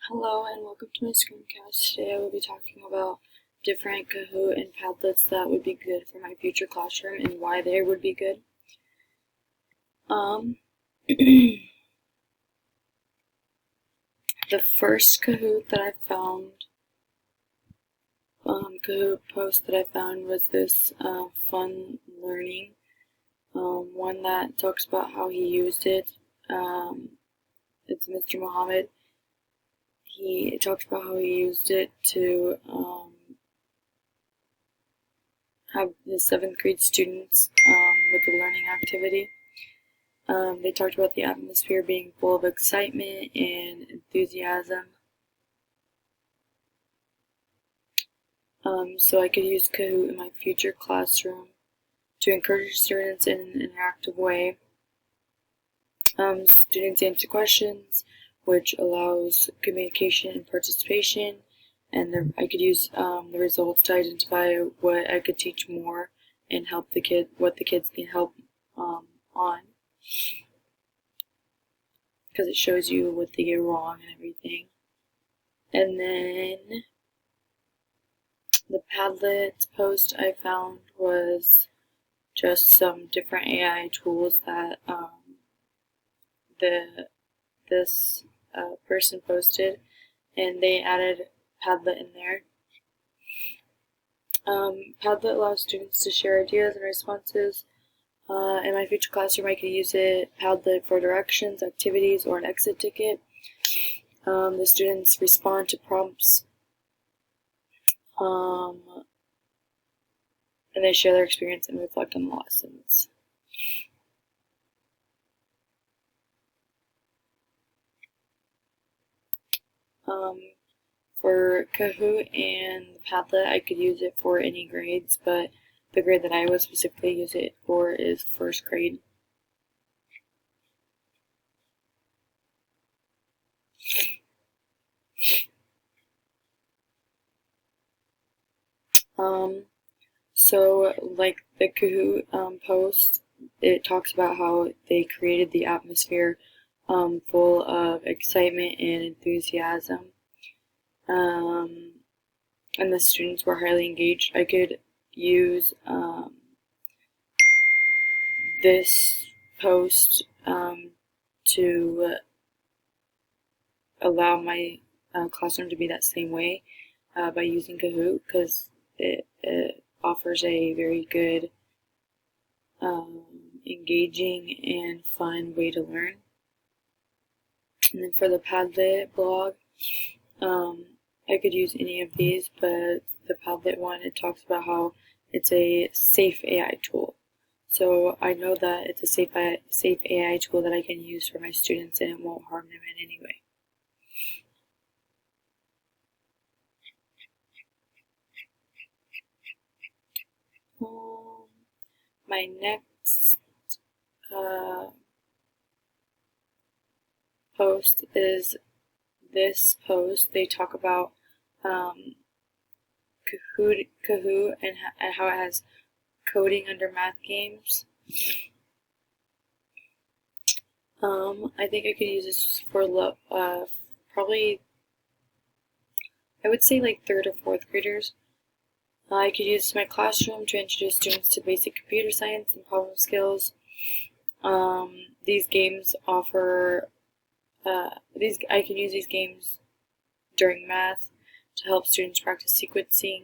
Hello and welcome to my screencast. Today I will be talking about different Kahoot and Padlets that would be good for my future classroom and why they would be good. The first Kahoot that I found, Kahoot post that I found was this fun learning, one that talks about how he used it. It's Mr. Muhammad. He talks about how he used it to have the 7th grade students with the learning activity. They talked about the atmosphere being full of excitement and enthusiasm. So I could use Kahoot in my future classroom to encourage students in an interactive way. Students answer questions, which allows communication and participation. And I could use the results to identify what I could teach more and help what the kids need help on. Because it shows you what they get wrong and everything. And then the Padlet post I found was just some different AI tools that this person posted, and they added Padlet in there. Padlet allows students to share ideas and responses. In my future classroom, I could use Padlet for directions, activities, or an exit ticket. The students respond to prompts, and they share their experience and reflect on the lessons. For Kahoot and Padlet, I could use it for any grades, but the grade that I would specifically use it for is 1st grade. So like the Kahoot post, it talks about how they created the atmosphere full of excitement and enthusiasm. And the students were highly engaged. I could use this post to allow my classroom to be that same way by using Kahoot, because it offers a very good, engaging, and fun way to learn. And then for the Padlet blog, I could use any of these, but the Padlet one, it talks about how it's a safe AI tool. So I know that it's a safe AI tool that I can use for my students, and it won't harm them in any way. My next post is this post. They talk about Kahoot and how it has coding under math games. I think I could use this for probably, I would say like 3rd or 4th graders. I could use this in my classroom to introduce students to basic computer science and problem skills. These games offer, I can use these games during math to help students practice sequencing,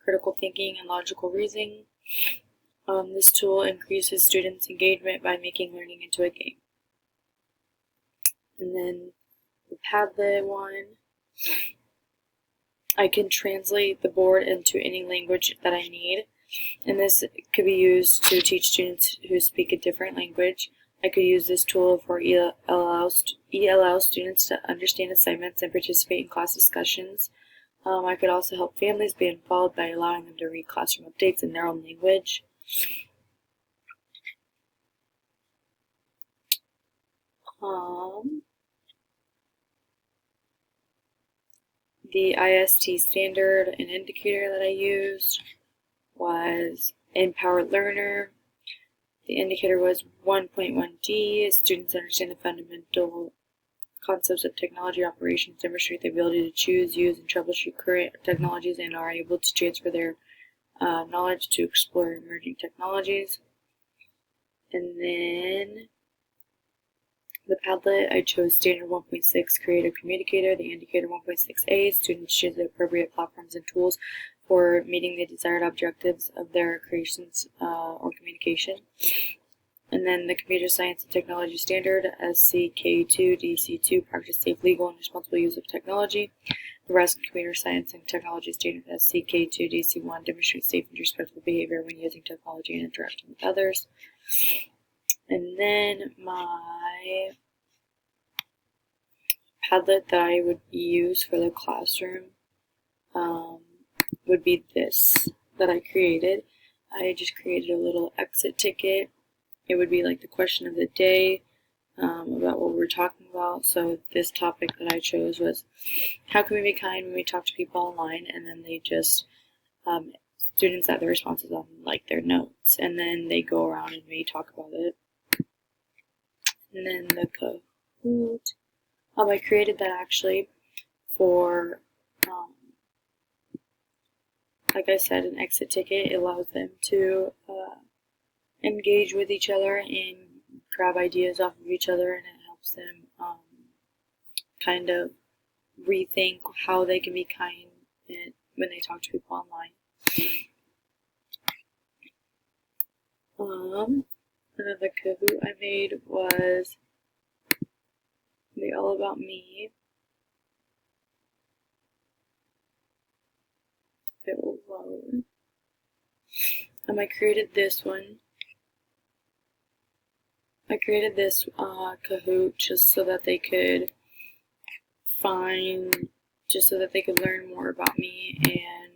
critical thinking, and logical reasoning. This tool increases students' engagement by making learning into a game. And then the Padlet one, I can translate the board into any language that I need, and this could be used to teach students who speak a different language. I could use this tool for ELL students to understand assignments and participate in class discussions. I could also help families be involved by allowing them to read classroom updates in their own language. The IST standard and indicator that I used was Empowered Learner. The indicator was 1.1D. Students understand the fundamental concepts of technology operations, demonstrate the ability to choose, use, and troubleshoot current technologies, and are able to transfer their knowledge to explore emerging technologies. And then the Padlet, I chose Standard 1.6 Creative Communicator, the Indicator 1.6a. Students choose the appropriate platforms and tools for meeting the desired objectives of their creations or communication. And then the Computer Science and Technology Standard, SCK2, DC2, Practice Safe, Legal, and Responsible Use of Technology. Nebraska Computer Science and Technology Standard, SCK2, DC1, Demonstrate safe and respectful behavior when using technology and interacting with others. And then my Padlet that I would use for the classroom would be this that I created. I just created a little exit ticket. It would be like the question of the day about what we're talking about. So this topic that I chose was, how can we be kind when we talk to people online? And then they just, students add their responses on like their notes, and then they go around and we talk about it. And then the Kahoot, I created that actually for, like I said, an exit ticket. It allows them to engage with each other and grab ideas off of each other, and it helps them kind of rethink how they can be kind when they talk to people online. Another Kahoot I made was the All About Me. It will load. I created this one. I created this Kahoot just so that they could learn more about me and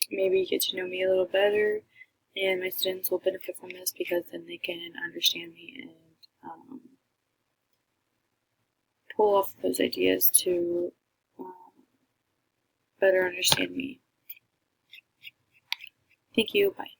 maybe get to know me a little better. And my students will benefit from this because then they can understand me and pull off those ideas to better understand me. Thank you. Bye.